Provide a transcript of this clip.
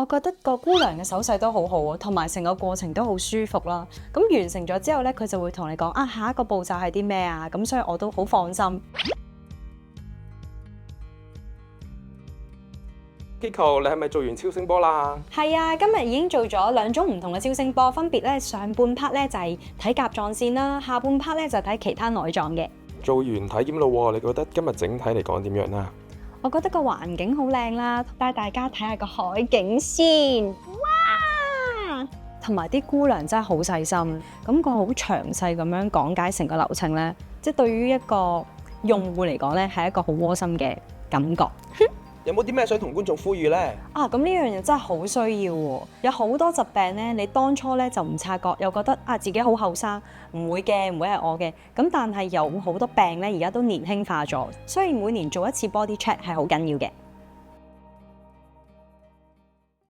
我覺得個姑娘嘅手勢都好好啊，同埋成個過程都好舒服啦。咁完成咗之後咧，佢就會同你講啊，下一個步驟係啲咩啊？咁所以我都好放心。Kiko，你係咪做完超聲波啦？係啊，今日已經做咗2種唔同嘅超聲波，分別咧上半 part 咧就係睇甲狀腺啦，下半 part 咧就係睇其他內臟嘅。做完體檢咯，你覺得今日整體嚟講點樣啊？我覺得個環境好靚啦，帶大家睇下個海景先。哇！同埋啲姑娘真係好細心，咁佢好詳細咁樣講解成個流程咧，即係對於一個用戶嚟講咧係一個好窩心嘅感覺。有冇啲咩想同觀眾呼籲呢？啊，咁呢樣嘢真係好需要喎！有好多疾病咧，你當初咧就唔察覺，又覺得啊自己好後生，唔會嘅，唔會係我嘅。咁但係有好多病咧，而家都年輕化咗，所以每年做一次 body check 係好緊要嘅。